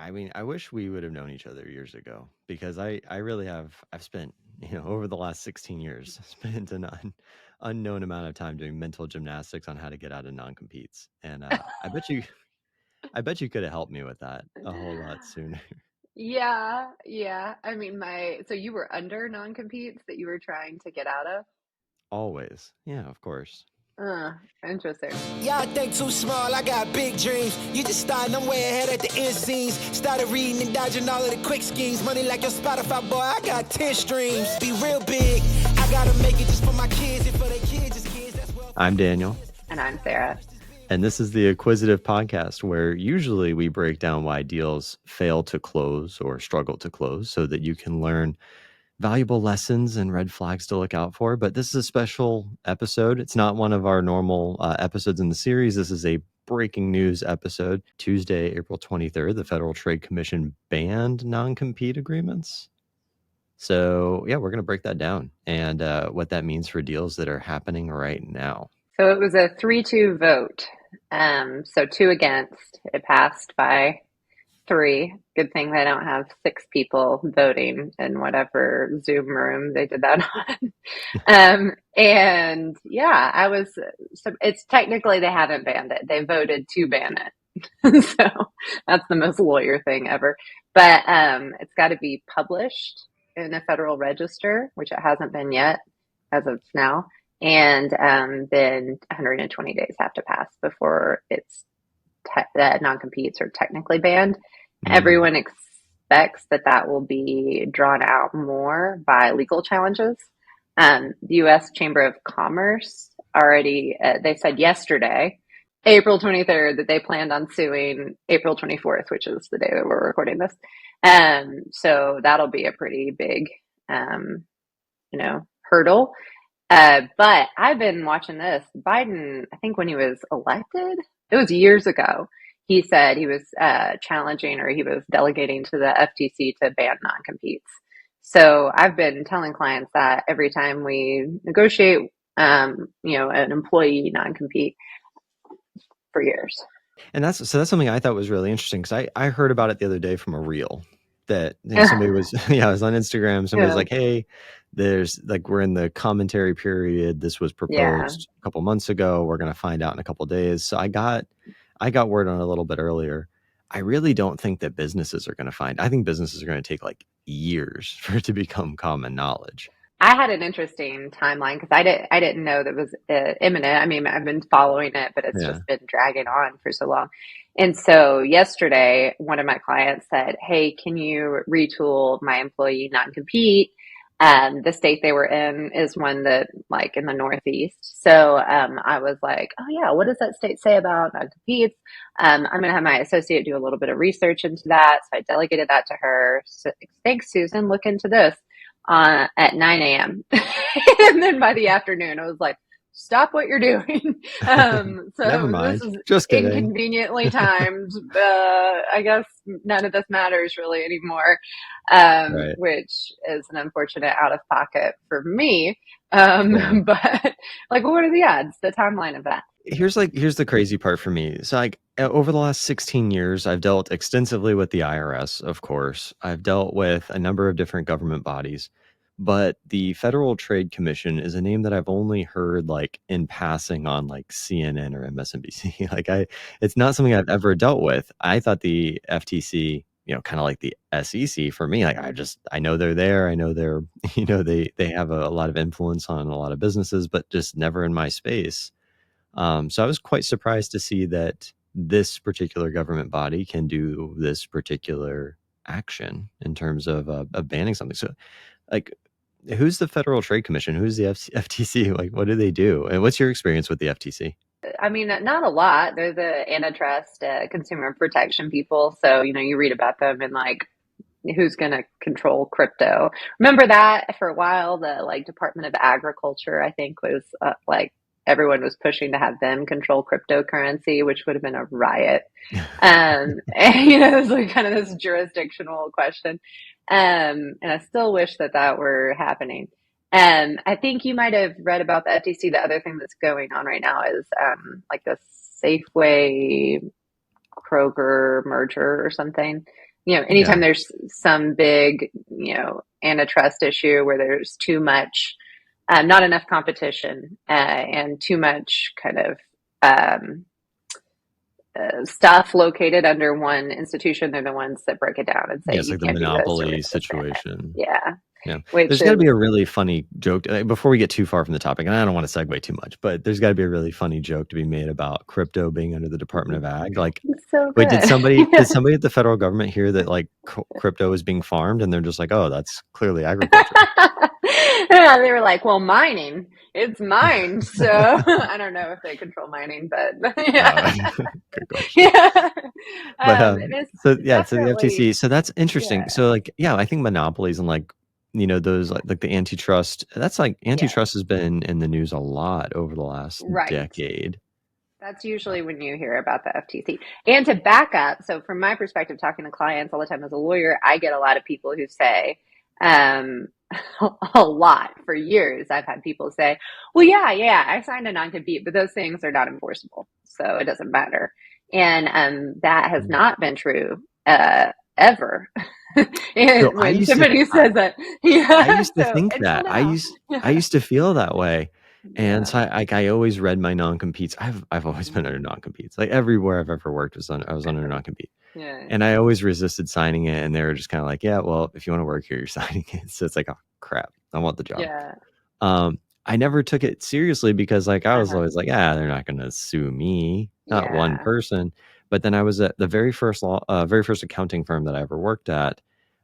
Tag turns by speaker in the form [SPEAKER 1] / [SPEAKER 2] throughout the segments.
[SPEAKER 1] I mean, I wish we would have known each other years ago because I really have. I've spent, over the last 16 years, spent an unknown amount of time doing mental gymnastics on how to get out of non-competes. And I bet you could have helped me with that a whole lot sooner.
[SPEAKER 2] Yeah, yeah. I mean, so you were under non-competes that you were trying to get out of?
[SPEAKER 1] Always. Yeah, of course.
[SPEAKER 2] Uh, Interesting.
[SPEAKER 3] Y'all think too small, I got big dreams. You just starting, I'm way ahead at the end scenes. Started reading and dodging all of the quick schemes. Money like your Spotify, boy, I got 10 streams. Be real big, I gotta make it just for my kids and for their kids' kids. That's well.
[SPEAKER 1] I'm Daniel.
[SPEAKER 2] And I'm Sarah.
[SPEAKER 1] And this is the Acquisitive Podcast, where usually we break down why deals fail to close or struggle to close so that you can learn valuable lessons and red flags to look out for. But this is a special episode. It's not one of our normal episodes in the series. This is a breaking news episode. Tuesday, April 23rd, the Federal Trade Commission banned non-compete agreements. So, yeah, we're going to break that down and what that means for deals that are happening right now.
[SPEAKER 2] So it was a 3-2 vote. So 2 against. It passed by 3. Good thing they don't have 6 people voting in whatever Zoom room they did that on. And yeah, so it's technically they haven't banned it. They voted to ban it. So that's the most lawyer thing ever. But it's got to be published in a federal register, which it hasn't been yet as of now. And then 120 days have to pass before non-competes are technically banned. Everyone expects that will be drawn out more by legal challenges. The U.S. Chamber of Commerce already, they said yesterday, April 23rd, that they planned on suing April 24th, which is the day that we're recording this. So that'll be a pretty big, hurdle. But I've been watching this. Biden, I think when he was elected, it was years ago, he said he was challenging or he was delegating to the FTC to ban non-competes. So I've been telling clients that every time we negotiate, an employee non-compete for years.
[SPEAKER 1] And that's something I thought was really interesting because I heard about it the other day from a reel that somebody was, I was on Instagram. Somebody was like, hey, there's like, we're in the commentary period. This was proposed a couple months ago. We're going to find out in a couple days. So I got word on it a little bit earlier. I really don't think that businesses are going to I think businesses are going to take like years for it to become common knowledge.
[SPEAKER 2] I had an interesting timeline because I didn't know that was imminent. I mean, I've been following it, but it's just been dragging on for so long. And so yesterday, one of my clients said, hey, can you retool my employee non-compete? The state they were in is one that like in the Northeast. So I was like, oh yeah, what does that state say about non-competes? I'm going to have my associate do a little bit of research into that. So I delegated that to her. So, thanks, Susan. Look into this. At 9 a.m. And then by the afternoon, I was like, stop what you're doing. So
[SPEAKER 1] Never mind.
[SPEAKER 2] This is
[SPEAKER 1] just kidding.
[SPEAKER 2] Inconveniently timed. I guess none of this matters really anymore, right. Which is an unfortunate out of pocket for me. But like, what are the odds, the timeline of that?
[SPEAKER 1] Here's the crazy part for me. So like over the last 16 years, I've dealt extensively with the IRS, of course. I've dealt with a number of different government bodies, but the Federal Trade Commission is a name that I've only heard like in passing on like CNN or MSNBC. It's not something I've ever dealt with. I thought the FTC, kind of like the SEC for me, like I know they're there. I know they're, they have a lot of influence on a lot of businesses, but just never in my space. So I was quite surprised to see that this particular government body can do this particular action in terms of banning something. So like, who's the Federal Trade Commission? Who's the FTC? Like, what do they do? And what's your experience with the FTC?
[SPEAKER 2] I mean, not a lot. They're the antitrust consumer protection people. So, you read about them and like, who's going to control crypto. Remember that for a while, the like Department of Agriculture, I think was like, everyone was pushing to have them control cryptocurrency, which would have been a riot. And, it was like kind of this jurisdictional question. And I still wish that were happening. And I think you might have read about the FTC. The other thing that's going on right now is like the Safeway Kroger merger or something. anytime there's some big, antitrust issue where there's too much, not enough competition, and too much kind of um, stuff located under one institution, they're the ones that break it down and say
[SPEAKER 1] Yeah, it's
[SPEAKER 2] you
[SPEAKER 1] like the
[SPEAKER 2] can't do this or
[SPEAKER 1] monopoly
[SPEAKER 2] this can't happen.
[SPEAKER 1] situation.
[SPEAKER 2] Yeah,
[SPEAKER 1] Yeah.
[SPEAKER 2] which
[SPEAKER 1] There's got to
[SPEAKER 2] is
[SPEAKER 1] be a really funny joke before we get too far from the topic, and I don't want to segue too much, but there's got to be a really funny joke to be made about crypto being under the Department of Ag. Like,
[SPEAKER 2] so
[SPEAKER 1] wait,
[SPEAKER 2] good.
[SPEAKER 1] did somebody at the federal government hear that like crypto is being farmed, and they're just like, oh, that's clearly agriculture.
[SPEAKER 2] Yeah, they were like, well, mining, it's mined. So I don't know if they control mining, but yeah.
[SPEAKER 1] Good question.
[SPEAKER 2] Yeah.
[SPEAKER 1] But
[SPEAKER 2] It's
[SPEAKER 1] so yeah, so the
[SPEAKER 2] definitely,
[SPEAKER 1] FTC, so that's interesting.
[SPEAKER 2] yeah,
[SPEAKER 1] So like, yeah, I think monopolies and like, those like the antitrust. That's like
[SPEAKER 2] yeah,
[SPEAKER 1] antitrust has been in the news a lot over the last
[SPEAKER 2] right.
[SPEAKER 1] decade.
[SPEAKER 2] That's usually when you hear about the FTC. And to back up, so from my perspective, talking to clients all the time as a lawyer, I get a lot of people who say, um, a lot for years. I've had people say, well, yeah, I signed a non-compete, but those things are not enforceable. So it doesn't matter. And that has not been true ever.
[SPEAKER 1] So
[SPEAKER 2] And when somebody says that,
[SPEAKER 1] I
[SPEAKER 2] yeah,
[SPEAKER 1] used to
[SPEAKER 2] so
[SPEAKER 1] think
[SPEAKER 2] until
[SPEAKER 1] that.
[SPEAKER 2] now.
[SPEAKER 1] I used to feel that way. And
[SPEAKER 2] Yeah.
[SPEAKER 1] so I always read my non-competes. I've always been under non-competes. Like everywhere I've ever worked I was under non-compete.
[SPEAKER 2] Yeah.
[SPEAKER 1] And I always resisted signing it, and they were just kind of like, yeah, well, if you want to work here, you're signing it. So it's like, oh crap, I want the job.
[SPEAKER 2] Yeah.
[SPEAKER 1] I never took it seriously because like I was
[SPEAKER 2] Uh-huh.
[SPEAKER 1] always like, ah, they're not gonna sue me, not one
[SPEAKER 2] Yeah.
[SPEAKER 1] person. But then I was at the very first accounting firm that I ever worked at.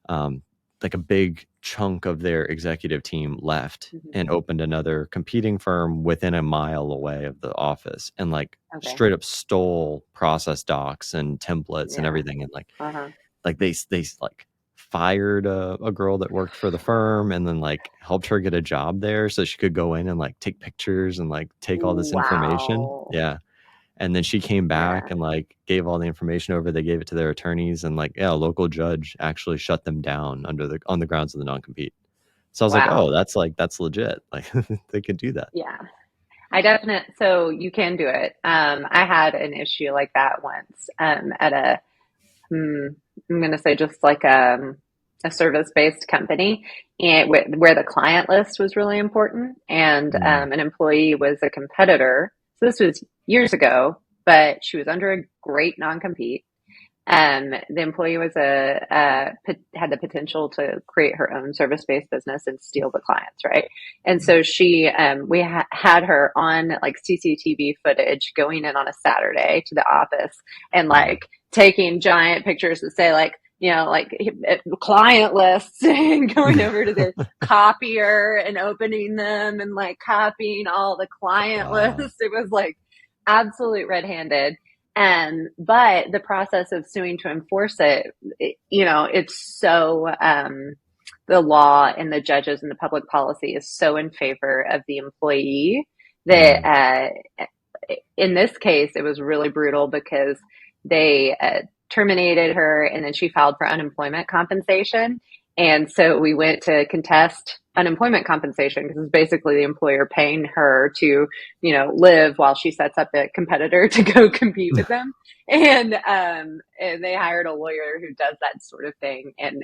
[SPEAKER 1] Um, like a big chunk of their executive team left
[SPEAKER 2] Mhm.
[SPEAKER 1] and opened another competing firm within a mile away of the office, and like
[SPEAKER 2] Okay.
[SPEAKER 1] straight up stole process docs and templates and
[SPEAKER 2] Yeah.
[SPEAKER 1] everything, and
[SPEAKER 2] Uh-huh.
[SPEAKER 1] like they like fired a girl that worked for the firm and then like helped her get a job there so she could go in and like take pictures and like take all this information.
[SPEAKER 2] Wow.
[SPEAKER 1] Yeah. And then she came back
[SPEAKER 2] Yeah.
[SPEAKER 1] and like gave all the information over. They gave it to their attorneys, and like, yeah, a local judge actually shut them down on the grounds of the non-compete. So I was like, oh,
[SPEAKER 2] Wow.
[SPEAKER 1] that's legit. Like they could do that.
[SPEAKER 2] Yeah. So you can do it. I had an issue like that once, at I'm going to say just like a service-based company, and where the client list was really important, and
[SPEAKER 1] Mm,
[SPEAKER 2] an employee was a competitor. So this was years ago, but she was under a great non-compete. The employee had the potential to create her own service-based business and steal the clients, right? And so we had her on like CCTV footage going in on a Saturday to the office and
[SPEAKER 1] wow.
[SPEAKER 2] like taking giant pictures that say like, like client lists and going over to the copier and opening them and like copying all the client
[SPEAKER 1] Wow.
[SPEAKER 2] lists. It was like absolute red-handed. But the process of suing to enforce it's so, the law and the judges and the public policy is so in favor of the employee that,
[SPEAKER 1] Mm,
[SPEAKER 2] in this case, it was really brutal because they terminated her and then she filed for unemployment compensation. And so we went to contest unemployment compensation because it's basically the employer paying her to, live while she sets up a competitor to go compete with them. And they hired a lawyer who does that sort of thing and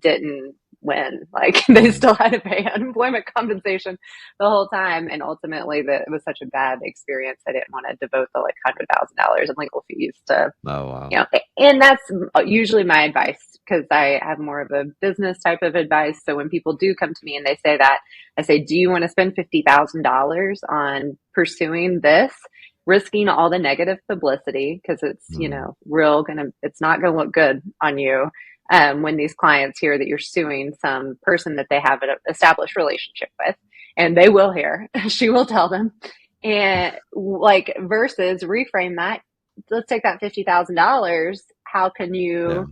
[SPEAKER 2] didn't win. Like they still had to pay unemployment compensation the whole time. And ultimately it was such a bad experience. I didn't want to devote the like $100,000 in legal fees to,
[SPEAKER 1] oh wow.
[SPEAKER 2] you know, and that's usually my advice because I have more of a business type of advice. So when people do come to me and they say that, I say, do you want to spend $50,000 on pursuing this, risking all the negative publicity? Because it's,
[SPEAKER 1] Mm,
[SPEAKER 2] it's not going to look good on you. When these clients hear that you're suing some person that they have an established relationship with, and they will hear, she will tell them, and like versus reframe that, let's take that $50,000. How can
[SPEAKER 1] yeah.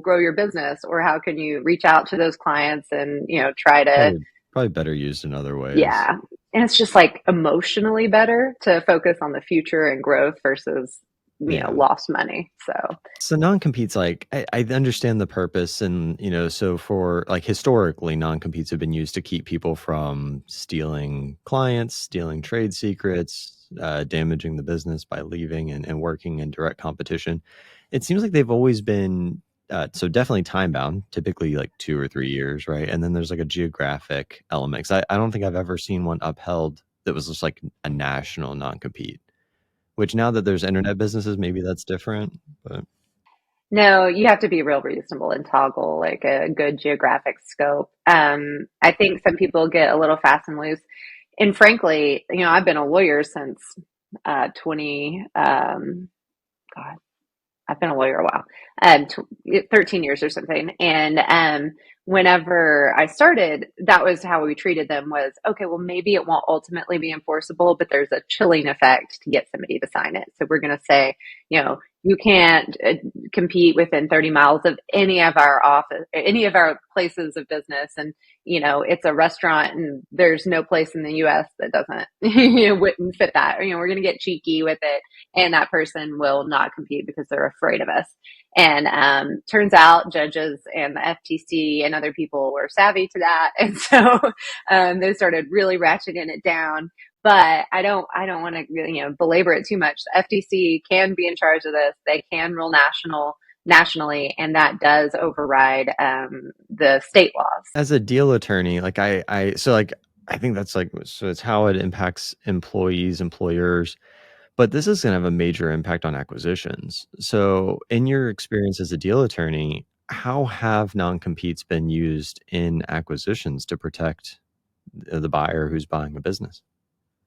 [SPEAKER 2] grow your business, or how can you reach out to those clients and, try to,
[SPEAKER 1] Probably better used in other ways.
[SPEAKER 2] yeah. And it's just like emotionally better to focus on the future and growth versus,
[SPEAKER 1] Yeah.
[SPEAKER 2] lost money. So,
[SPEAKER 1] So non-competes, like I understand the purpose, and so for like historically, non-competes have been used to keep people from stealing clients, stealing trade secrets, damaging the business by leaving and working in direct competition. It seems like they've always been so definitely time bound, typically like 2 or 3 years, right? And then there's like a geographic element. 'Cause I don't think I've ever seen one upheld that was just like a national non-compete, which now that there's internet businesses, maybe that's different. But
[SPEAKER 2] No, you have to be real reasonable and toggle like a good geographic scope. I think some people get a little fast and loose. And frankly, I've been a lawyer since 20, God, I've been a lawyer a while, 13 years or something. And whenever I started, that was how we treated them was, okay, well, maybe it won't ultimately be enforceable, but there's a chilling effect to get somebody to sign it. So we're going to say, you can't compete within 30 miles of any of our office, any of our places of business. And, it's a restaurant and there's no place in the US that doesn't, wouldn't fit that. We're going to get cheeky with it and that person will not compete because they're afraid of us. And turns out judges and the FTC and other people were savvy to that. And so they started really ratcheting it down. But I don't want to belabor it too much. The FTC can be in charge of this. They can rule nationally, and that does override the state laws.
[SPEAKER 1] as a deal attorney, like I think that's like, so it's how it impacts employees, employers, but this is going to have a major impact on acquisitions. So in your experience as a deal attorney, how have non-competes been used in acquisitions to protect the buyer who's buying a business?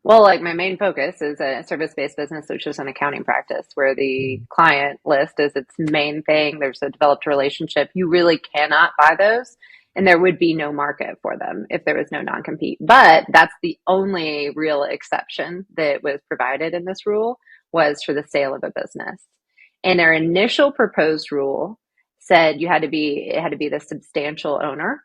[SPEAKER 2] Well, like my main focus is a service-based business, which is an accounting practice where the
[SPEAKER 1] Mhm.
[SPEAKER 2] client list is its main thing. There's a developed relationship. You really cannot buy those, and there would be no market for them if there was no non-compete. But that's the only real exception that was provided in this rule was for the sale of a business. And their initial proposed rule said it had to be the substantial owner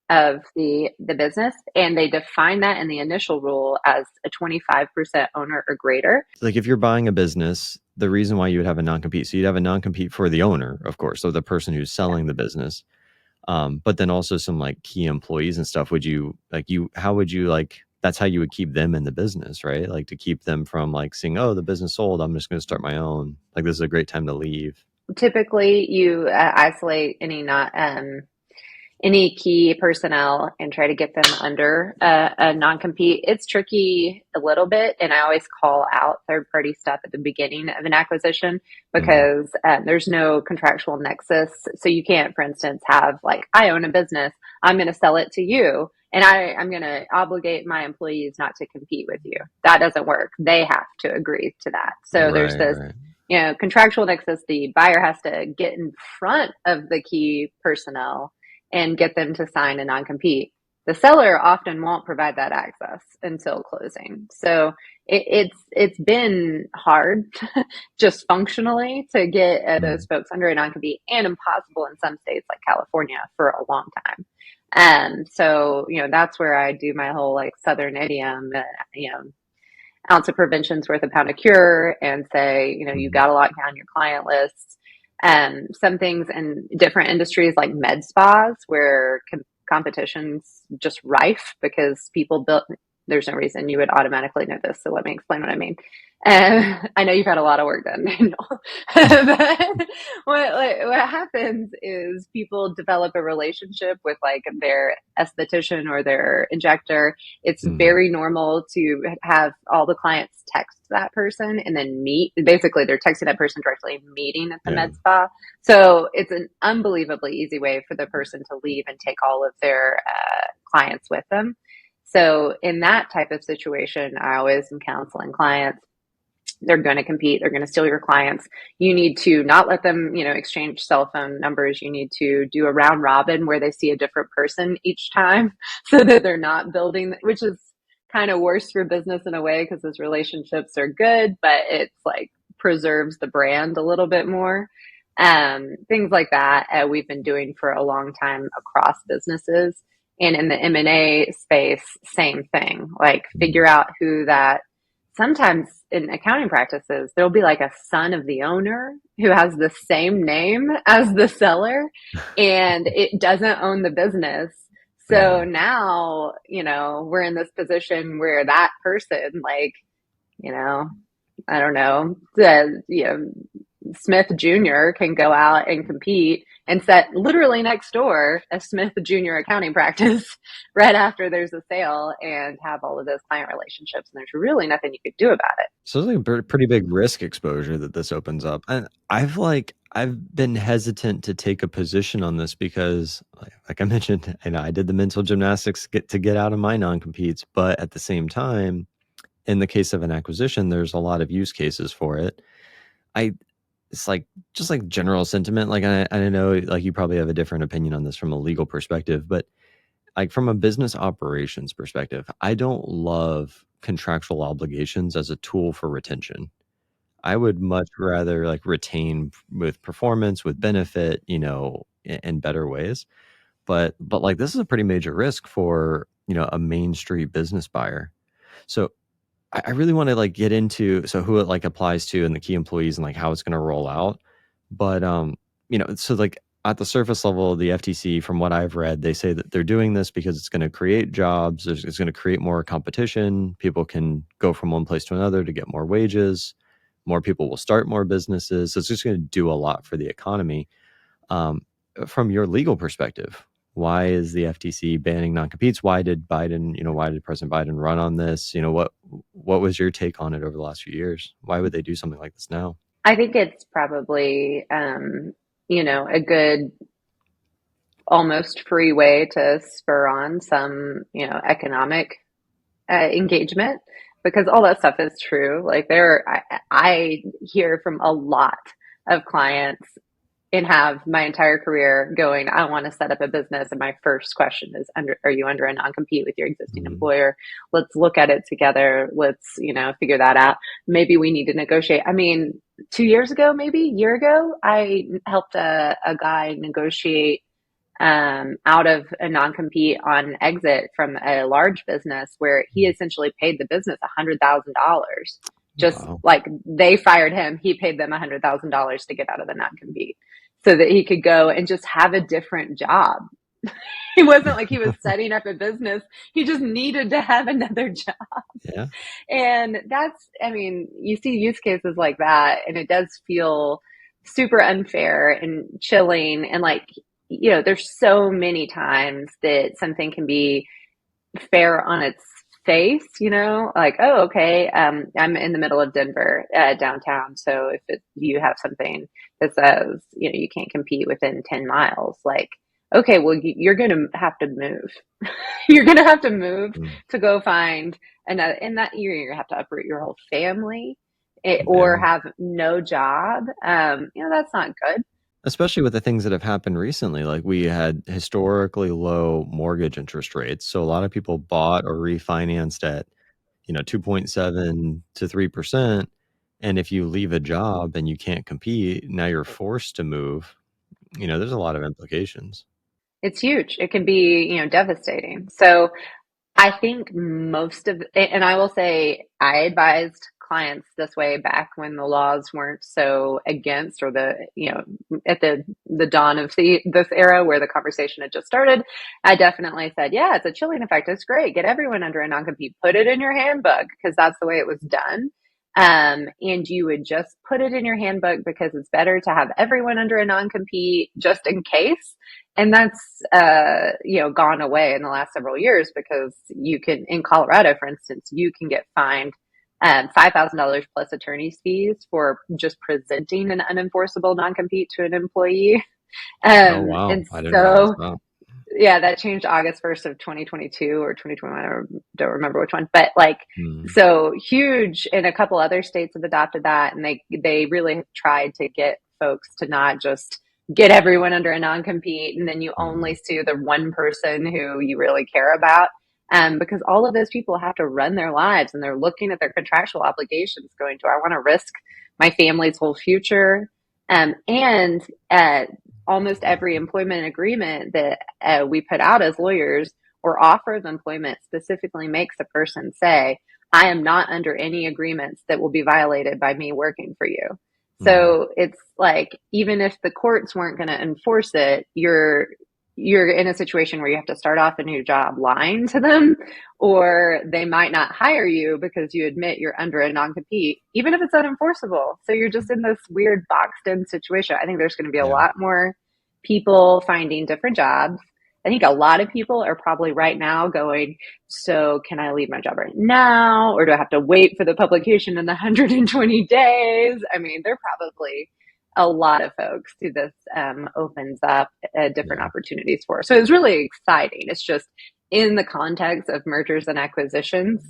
[SPEAKER 2] of the business, and they define that in the initial rule as a 25% owner or greater.
[SPEAKER 1] Like if you're buying a business, the reason why you would have a non-compete, so you'd have a non-compete for the owner, of course, so the person who's
[SPEAKER 2] Yeah.
[SPEAKER 1] selling the business. But then also some like key employees and stuff. How would you like, that's how you would keep them in the business, right? Like to keep them from like seeing, oh, the business sold, I'm just going to start my own. Like this is a great time to leave.
[SPEAKER 2] Typically, you isolate any key personnel and try to get them under a non-compete. It's tricky a little bit, and I always call out third-party stuff at the beginning of an acquisition
[SPEAKER 1] Mhm.
[SPEAKER 2] because there's no contractual nexus. So you can't, for instance, have like, I own a business, I'm going to sell it to you, and I'm going to obligate my employees not to compete with you. That doesn't work. They have to agree to that. So there's
[SPEAKER 1] Right,
[SPEAKER 2] this
[SPEAKER 1] right.
[SPEAKER 2] contractual nexus. The buyer has to get in front of the key personnel and get them to sign a non-compete. The seller often won't provide that access until closing. So it's been hard just functionally to get those
[SPEAKER 1] Mhm.
[SPEAKER 2] folks under a non-compete, and impossible in some states like California for a long time. So that's where I do my whole like Southern idiom, ounce of prevention's worth a pound of cure, and say, you
[SPEAKER 1] Mhm.
[SPEAKER 2] got to lock down your client lists. Some things in different industries like med spas where competition's just rife because people built, there's no reason you would automatically know this. So let me explain what I mean. I know you've had a lot of work done, Daniel. But what happens is people develop a relationship with like their esthetician or their injector. It's
[SPEAKER 1] Mhm.
[SPEAKER 2] very normal to have all the clients text that person and then meet. Basically, they're texting that person directly, meeting at the
[SPEAKER 1] Yeah.
[SPEAKER 2] med spa. So it's an unbelievably easy way for the person to leave and take all of their clients with them. So in that type of situation, I always am counseling clients. They're going to compete. They're going to steal your clients. You need to not let them, exchange cell phone numbers. You need to do a round robin where they see a different person each time so that they're not building, which is kind of worse for business in a way because those relationships are good, but it's like preserves the brand a little bit more. Things like that we've been doing for a long time across businesses. And in the M&A space, same thing. Like
[SPEAKER 1] Mhm.
[SPEAKER 2] figure out who that, sometimes in accounting practices, there'll be like a son of the owner who has the same name as the seller and it doesn't own the business. So
[SPEAKER 1] Yeah.
[SPEAKER 2] now, we're in this position where that person, like, I don't know, Smith Jr. can go out and compete and set literally next door a Smith Junior accounting practice right after there's a sale and have all of those client relationships. And there's really nothing you could do about it.
[SPEAKER 1] So it's like a pretty big risk exposure that this opens up. And I've been hesitant to take a position on this because like I mentioned, I did the mental gymnastics to get out of my non-competes, but at the same time, in the case of an acquisition, there's a lot of use cases for it. It's like just like general sentiment. Like I know like you probably have a different opinion on this from a legal perspective, but like from a business operations perspective, I don't love contractual obligations as a tool for retention. I would much rather like retain with performance, with benefit, in better ways. But like this is a pretty major risk for, a Main Street business buyer. So I really want to like get into who it like applies to and the key employees and like how it's going to roll out. But so like at the surface level, the FTC, from what I've read, they say that they're doing this because it's going to create jobs. It's going to create more competition. People can go from one place to another to get more wages. More people will start more businesses. So it's just going to do a lot for the economy. Um, from your legal perspective, why is the FTC banning non-competes? Why did President Biden run on this? What was your take on it over the last few years? Why would they do something like this now?
[SPEAKER 2] I think it's probably, a good, almost free way to spur on some, economic engagement, because all that stuff is true. Like I hear from a lot of clients and have my entire career going, I want to set up a business. And my first question is, are you under a non-compete with your existing employer? Let's look at it together. Let's, figure that out. Maybe we need to negotiate. I mean, 2 years ago, maybe a year ago, I helped a guy negotiate out of a non-compete on exit from a large business where he essentially paid the business $100,000. Just
[SPEAKER 1] Wow.
[SPEAKER 2] like they fired him, he paid them $100,000 to get out of the non-compete so that he could go and just have a different job. It wasn't like he was setting up a business. He just needed to have another job.
[SPEAKER 1] Yeah.
[SPEAKER 2] And you see use cases like that, and it does feel super unfair and chilling. And like, there's so many times that something can be fair on its face, like, oh, okay, I'm in the middle of Denver, downtown. So if you have something that says, you can't compete within 10 miles, like, okay, well, you're going to have to move. You're going to have to move to go find another, in that year, you're going to have to uproot your whole family or have no job. That's not good.
[SPEAKER 1] Especially with the things that have happened recently. Like we had historically low mortgage interest rates. So a lot of people bought or refinanced at, 2.7 to 3%. And if you leave a job and you can't compete, now you're forced to move. There's a lot of implications.
[SPEAKER 2] It's huge. It can be, devastating. So I think and I will say I advised clients this way back when the laws weren't so against, or at the dawn of this era where the conversation had just started. I definitely said, yeah, it's a chilling effect. It's great. Get everyone under a non-compete, put it in your handbook, because that's the way it was done. And you would just put it in your handbook because it's better to have everyone under a non-compete just in case. And that's, gone away in the last several years, because you can, in Colorado, for instance, you can get fined $5,000 plus attorney's fees for just presenting an unenforceable non-compete to an employee.
[SPEAKER 1] Oh, wow.
[SPEAKER 2] And
[SPEAKER 1] I didn't realize
[SPEAKER 2] so,
[SPEAKER 1] that.
[SPEAKER 2] yeah, that changed August 1st of 2022 or 2021. I don't remember which one, but like, so huge. And a couple other states have adopted that. And they really tried to get folks to not just get everyone under a non-compete and then you only sue the one person who you really care about. Because all of those people have to run their lives and they're looking at their contractual obligations going, do I want to risk my family's whole future? And almost every employment agreement that we put out as lawyers or offer of employment specifically makes a person say, I am not under any agreements that will be violated by me working for you. So it's like, even if the courts weren't going to enforce it, you're in a situation where you have to start off a new job lying to them, or they might not hire you because you admit you're under a non-compete, even if it's unenforceable. So you're just in this weird boxed in situation. I think there's going to be a lot more people finding different jobs. I think a lot of people are probably right now going, so can I leave my job right now? Or do I have to wait for the publication in the 120 days? I mean, they're probably a lot of folks who this opens up different
[SPEAKER 1] Yeah.
[SPEAKER 2] opportunities for. So it's really exciting. It's just in the context of mergers and acquisitions,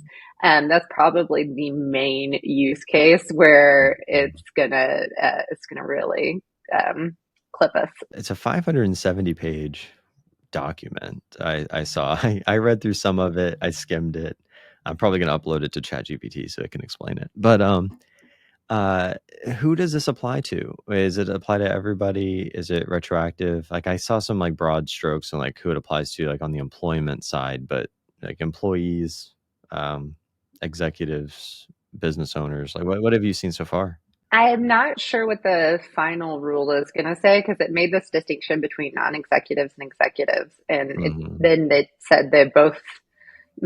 [SPEAKER 2] that's probably the main use case where it's gonna really clip us.
[SPEAKER 1] It's a 570 page document. I saw. I read through some of it. I skimmed it. I'm probably gonna upload it to ChatGPT so it can explain it. But uh, who does this apply to? Is it apply to everybody? Is it retroactive? Like I saw some like broad strokes and like who it applies to, like on the employment side, but like employees, um, executives, business owners. Like what have you seen so far?
[SPEAKER 2] I am not sure what the final rule is going to say because it made this distinction between non-executives and executives, and
[SPEAKER 1] Hmm.
[SPEAKER 2] then they said they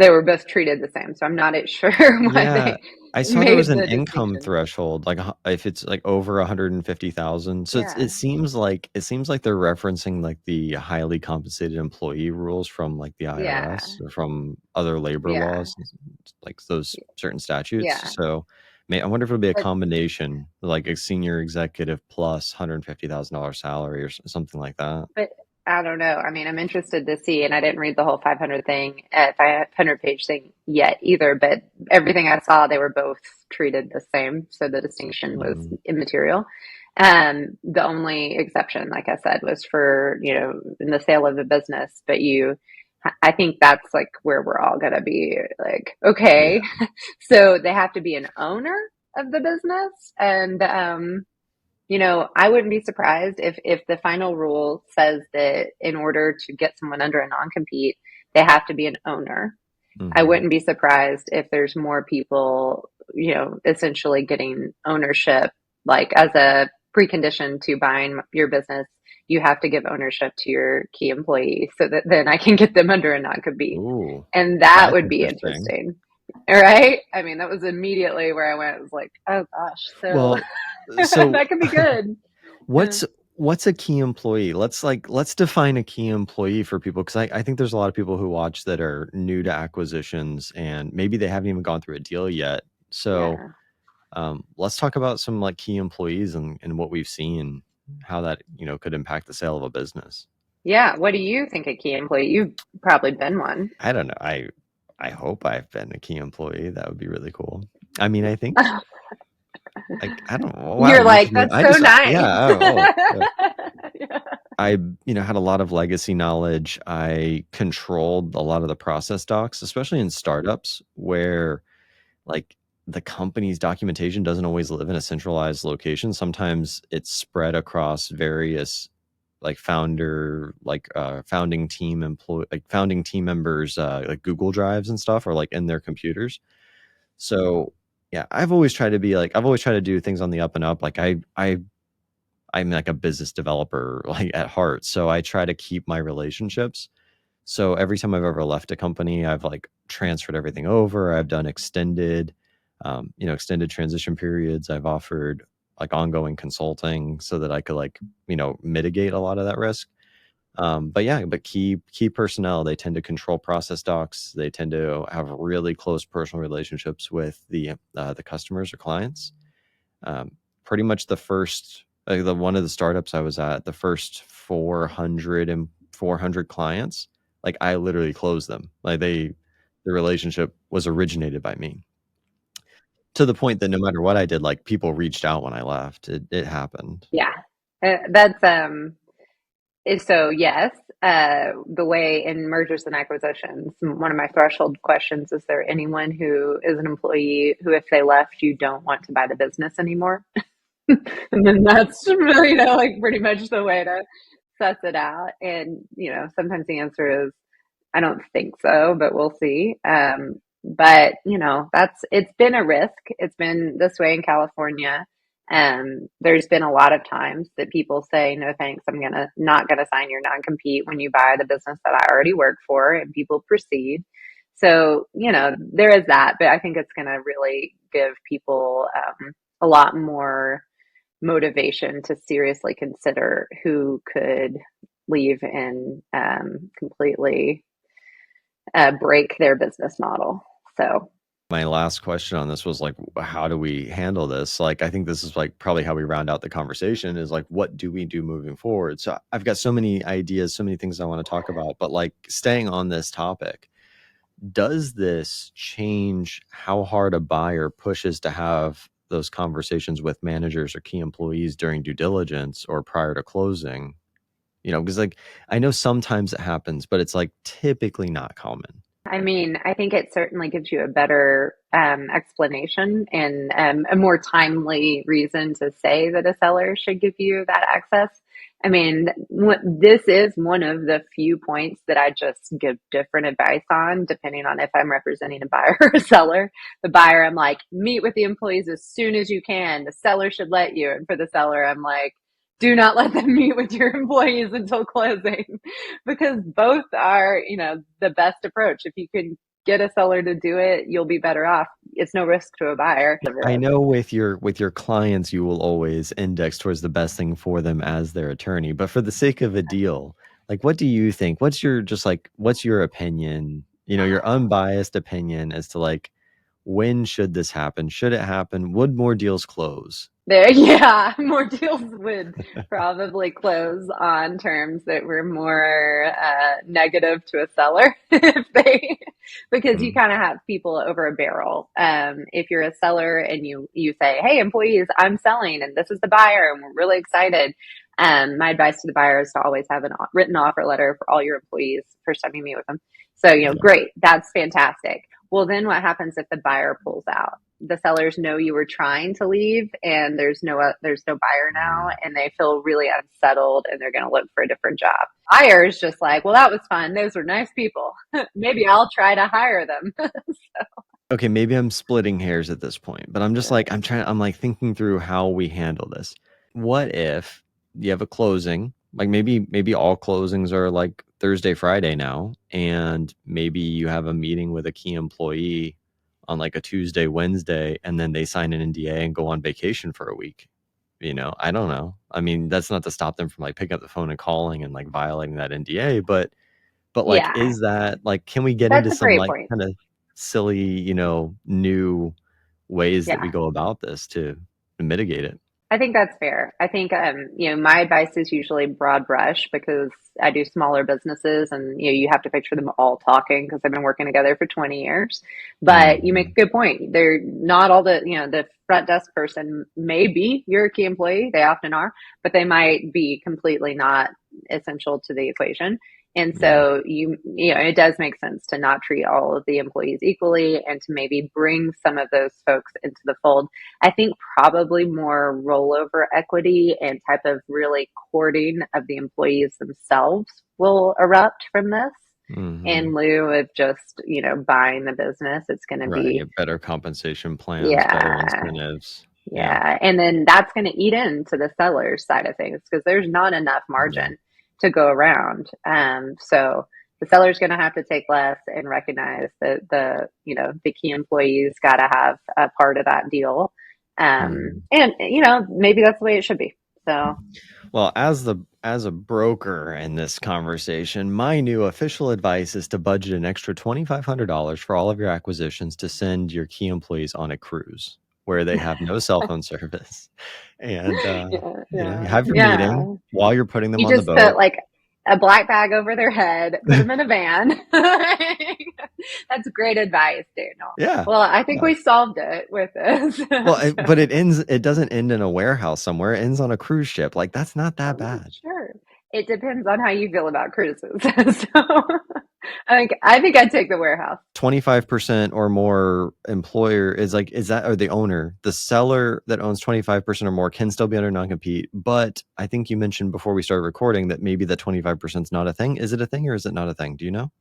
[SPEAKER 2] were both treated the same. So I'm not sure why
[SPEAKER 1] Yeah,
[SPEAKER 2] they
[SPEAKER 1] I saw there was
[SPEAKER 2] made
[SPEAKER 1] an
[SPEAKER 2] the
[SPEAKER 1] income
[SPEAKER 2] distinction.
[SPEAKER 1] threshold, like if it's like over 150,000. So
[SPEAKER 2] Yeah,
[SPEAKER 1] it seems like they're referencing like the highly compensated employee rules from like the
[SPEAKER 2] yeah,
[SPEAKER 1] IRS or from other labor
[SPEAKER 2] yeah,
[SPEAKER 1] laws, like those certain statutes.
[SPEAKER 2] yeah.
[SPEAKER 1] So I wonder if it'll be a
[SPEAKER 2] But
[SPEAKER 1] combination, like a senior executive plus $150,000 salary or something like that.
[SPEAKER 2] But I don't know. I mean, I'm interested to see, and I didn't read the whole 500 page thing yet either, but everything I saw, they were both treated the same. So the distinction was
[SPEAKER 1] Mhm.
[SPEAKER 2] immaterial. The only exception, like I said, was for, in the sale of a business, but I think that's like where we're all going to be like,
[SPEAKER 1] Yeah.
[SPEAKER 2] okay, so they have to be an owner of the business. And, I wouldn't be surprised if the final rule says that in order to get someone under a non-compete, they have to be an owner. I
[SPEAKER 1] Hmm.
[SPEAKER 2] wouldn't be surprised if there's more people, essentially getting ownership, like as a precondition to buying your business, you have to give ownership to your key employee so that then I can get them under a non-compete.
[SPEAKER 1] Ooh,
[SPEAKER 2] And that
[SPEAKER 1] that's
[SPEAKER 2] would be
[SPEAKER 1] interesting.
[SPEAKER 2] interesting. All right. I mean, that was immediately where I went, I was like, oh gosh, so
[SPEAKER 1] Well, so
[SPEAKER 2] that could be good. Yeah.
[SPEAKER 1] What's what's a key employee? Let's define a key employee for people because I think there's a lot of people who watch that are new to acquisitions and maybe they haven't even gone through a deal yet. So
[SPEAKER 2] Yeah.
[SPEAKER 1] let's talk about some like key employees and what we've seen, how that could impact the sale of a business.
[SPEAKER 2] Yeah. What do you think a key employee? You've probably been one.
[SPEAKER 1] I don't know. I hope I've been a key employee. That would be really cool. I mean, I think like I don't know. Wow,
[SPEAKER 2] You're
[SPEAKER 1] you
[SPEAKER 2] like,
[SPEAKER 1] just
[SPEAKER 2] that's
[SPEAKER 1] I
[SPEAKER 2] so
[SPEAKER 1] just
[SPEAKER 2] nice.
[SPEAKER 1] yeah. Oh,
[SPEAKER 2] Yeah.
[SPEAKER 1] I, had a lot of legacy knowledge. I controlled a lot of the process docs, especially in startups where like the company's documentation doesn't always live in a centralized location. Sometimes it's spread across various like founding team members like Google Drives and stuff or like in their computers. So yeah, I've always tried to do things on the up and up. Like I'm like a business developer like at heart. So I try to keep my relationships. So every time I've ever left a company, I've like transferred everything over. I've done extended transition periods. I've offered like ongoing consulting so that I could like, mitigate a lot of that risk. But yeah, but key personnel, they tend to control process docs. They tend to have really close personal relationships with the customers or clients. um, Pretty much the first the one of the startups I was at, the first 400 clients, like I literally closed them. Like the relationship was originated by me to the point that no matter what I did, like people reached out when I left. It happened.
[SPEAKER 2] Yeah. That's so yes, the way in mergers and acquisitions, one of my threshold questions is there anyone who is an employee who, if they left, you don't want to buy the business anymore? And then that's really, like pretty much the way to suss it out. And, sometimes the answer is, I don't think so, but we'll see. But it's been a risk. It's been this way in California. There's been a lot of times that people say, no, thanks. Not gonna sign your non-compete when you buy the business that I already work for, and people proceed. So, there is that, but I think it's going to really give people, a lot more motivation to seriously consider who could leave and completely break their business model. So
[SPEAKER 1] My last question on this was like, how do we handle this? Like, I think this is like probably how we round out the conversation is like, what do we do moving forward? So I've got so many ideas, so many things I want to talk about, but like staying on this topic, does this change how hard a buyer pushes to have those conversations with managers or key employees during due diligence or prior to closing? You know, because like I know sometimes it happens, but it's like typically not common.
[SPEAKER 2] I mean, I think it certainly gives you a better explanation and a more timely reason to say that a seller should give you that access. I mean, this is one of the few points that I just give different advice on, depending on if I'm representing a buyer or a seller. The buyer, I'm like, meet with the employees as soon as you can. The seller should let you. And for the seller, I'm like, do not let them meet with your employees until closing because both are, the best approach. If you can get a seller to do it, you'll be better off. It's no risk to a buyer.
[SPEAKER 1] I know with your clients, you will always index towards the best thing for them as their attorney. But for the sake of a deal, like what do you think? What's your opinion? You know, your unbiased opinion as to like when should this happen? Should it happen? Would more deals close?
[SPEAKER 2] Yeah, more deals would probably close on terms that were more negative to a seller because you kind of have people over a barrel. If you're a seller and you say, "Hey, employees, I'm selling, and this is the buyer, and we're really excited." My advice to the buyer is to always have a written offer letter for all your employees first time you meet with them. So, great, that's fantastic. Well, then what happens if the buyer pulls out? The sellers know you were trying to leave and there's no buyer now and they feel really unsettled and they're going to look for a different job. Buyers just like, well, that was fun. Those were nice people. Maybe I'll try to hire them.
[SPEAKER 1] Okay, maybe I'm splitting hairs at this point, but I'm just like, I'm like thinking through how we handle this. What if you have a closing? Like maybe all closings are like Thursday, Friday now, and maybe you have a meeting with a key employee on like a Tuesday, Wednesday, and then they sign an NDA and go on vacation for a week. You know, I don't know. I mean, that's not to stop them from like picking up the phone and calling and like violating that NDA, but like,
[SPEAKER 2] Yeah,
[SPEAKER 1] is that like, can we get into
[SPEAKER 2] that's a
[SPEAKER 1] some
[SPEAKER 2] great
[SPEAKER 1] like
[SPEAKER 2] point.
[SPEAKER 1] kind of silly, new ways that we
[SPEAKER 2] Yeah.
[SPEAKER 1] go about this to mitigate it?
[SPEAKER 2] I think that's fair. I think, my advice is usually broad brush because I do smaller businesses and, you have to picture them all talking because they've been working together for 20 years. But you make
[SPEAKER 1] Mhm.
[SPEAKER 2] a good point. They're not all the front desk person may be your key employee. They often are, but they might be completely not essential to the equation. And
[SPEAKER 1] Yeah.
[SPEAKER 2] so it does make sense to not treat all of the employees equally and to maybe bring some of those folks into the fold. I think probably more rollover equity and type of really courting of the employees themselves will erupt from this in
[SPEAKER 1] Mhm.
[SPEAKER 2] lieu of just, buying the business. It's going to
[SPEAKER 1] Right.
[SPEAKER 2] be,
[SPEAKER 1] Get better compensation plans, better
[SPEAKER 2] yeah,
[SPEAKER 1] incentives. Yeah.
[SPEAKER 2] yeah. And then that's going to eat into the seller's side of things because there's not enough
[SPEAKER 1] Yeah.
[SPEAKER 2] margin to go around. So the seller's going to have to take less and recognize that the key employees got to have a part of that deal.
[SPEAKER 1] Mhm.
[SPEAKER 2] And maybe that's the way it should be. So
[SPEAKER 1] Well, as a broker in this conversation, my new official advice is to budget an extra $2,500 for all of your acquisitions to send your key employees on a cruise where they have no cell phone service. And
[SPEAKER 2] yeah,
[SPEAKER 1] you
[SPEAKER 2] yeah,
[SPEAKER 1] have your meeting
[SPEAKER 2] yeah.
[SPEAKER 1] while you're putting them
[SPEAKER 2] You
[SPEAKER 1] on the
[SPEAKER 2] just put
[SPEAKER 1] boat.
[SPEAKER 2] like a black bag over their head, put them in a van. That's great advice, Daniel.
[SPEAKER 1] Yeah.
[SPEAKER 2] Well, I think
[SPEAKER 1] Yeah.
[SPEAKER 2] we solved it with this.
[SPEAKER 1] Well, but
[SPEAKER 2] So,
[SPEAKER 1] it doesn't end in a warehouse somewhere. It ends on a cruise ship. Like that's not that bad.
[SPEAKER 2] sure. It depends on how you feel about cruises. So I think I'd take the warehouse.
[SPEAKER 1] 25% or more employer is that or the owner, the seller that owns 25% or more can still be under non-compete. But I think you mentioned before we started recording that maybe the 25% is not a thing. Is it a thing or is it not a thing? Do you know?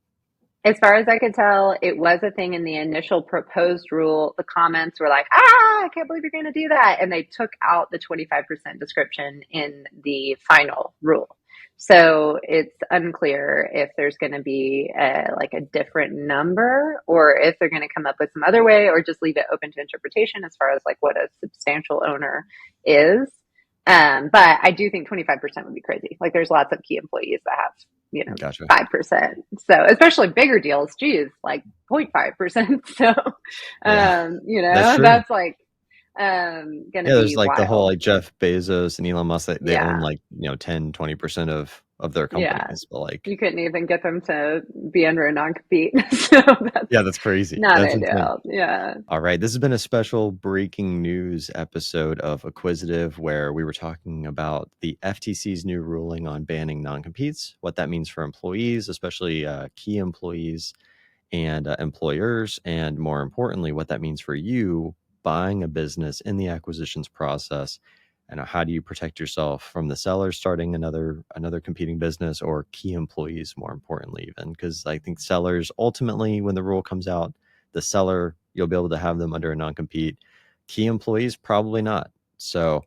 [SPEAKER 2] As far as I could tell, it was a thing in the initial proposed rule. The comments were like, I can't believe you're going to do that. And they took out the 25% description in the final rule. So it's unclear if there's going to be like a different number or if they're going to come up with some other way or just leave it open to interpretation as far as like what a substantial owner is. But I do think 25% would be crazy. Like there's lots of key employees that have,
[SPEAKER 1] Gotcha.
[SPEAKER 2] 5%. So especially bigger deals, geez, like 0.5%. So,
[SPEAKER 1] Yeah, that's true.
[SPEAKER 2] that's like, going to
[SPEAKER 1] Yeah, there's
[SPEAKER 2] be
[SPEAKER 1] like the whole
[SPEAKER 2] wild.
[SPEAKER 1] like Jeff Bezos and Elon Musk, they own
[SPEAKER 2] Yeah.
[SPEAKER 1] like, 10, 20% of their
[SPEAKER 2] Yeah.
[SPEAKER 1] companies. But like,
[SPEAKER 2] You couldn't even get them to be under a non-compete. So
[SPEAKER 1] yeah,
[SPEAKER 2] that's
[SPEAKER 1] that's crazy.
[SPEAKER 2] not
[SPEAKER 1] That's insane.
[SPEAKER 2] ideal. Yeah.
[SPEAKER 1] All right. This has been a special breaking news episode of Acquisitive where we were talking about the FTC's new ruling on banning non-competes, what that means for employees, especially key employees and employers, and more importantly, what that means for you buying a business in the acquisitions process. And how do you protect yourself from the seller starting another competing business, or key employees, more importantly, even because I think sellers ultimately, when the rule comes out, the seller, you'll be able to have them under a non-compete. Key employees, probably not. So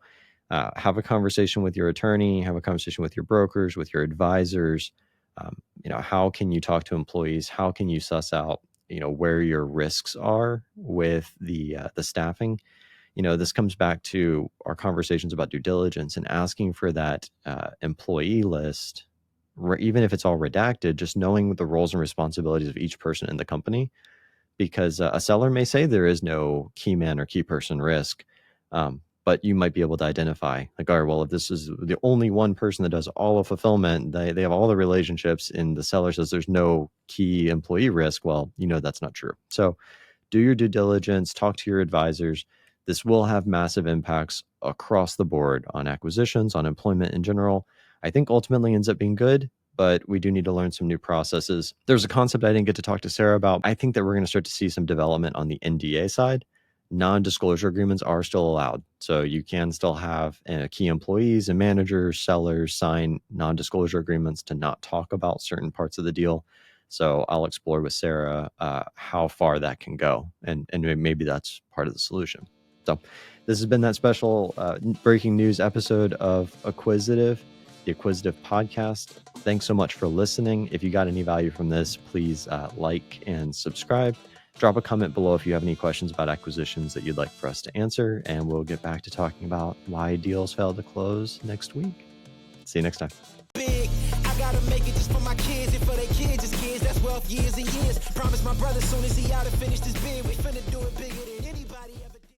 [SPEAKER 1] have a conversation with your attorney, have a conversation with your brokers, with your advisors. How can you talk to employees? How can you suss out, where your risks are with the staffing? This comes back to our conversations about due diligence and asking for that employee list, even if it's all redacted, just knowing the roles and responsibilities of each person in the company, because a seller may say there is no key man or key person risk, but you might be able to identify, like, all right, well, if this is the only one person that does all of fulfillment, they have all the relationships, and the seller says there's no key employee risk, well, that's not true. So do your due diligence, talk to your advisors. This will have massive impacts across the board on acquisitions, on employment in general. I think ultimately ends up being good, but we do need to learn some new processes. There's a concept I didn't get to talk to Sarah about. I think that we're going to start to see some development on the NDA side. Non-disclosure agreements are still allowed. So you can still have key employees and managers, sellers sign non-disclosure agreements to not talk about certain parts of the deal. So I'll explore with Sarah how far that can go, and maybe that's part of the solution. So this has been that special breaking news episode of Acquisitive, the Acquisitive podcast. Thanks so much for listening. If you got any value from this, please like and subscribe. Drop a comment below if you have any questions about acquisitions that you'd like for us to answer, and we'll get back to talking about why deals fail to close next week. See you next time.
[SPEAKER 3] Big, I gotta make it just for my kids and for their kids' kids. That's wealth years and years. Promise my brother soon as he out to finish this bid, we finna do it bigger than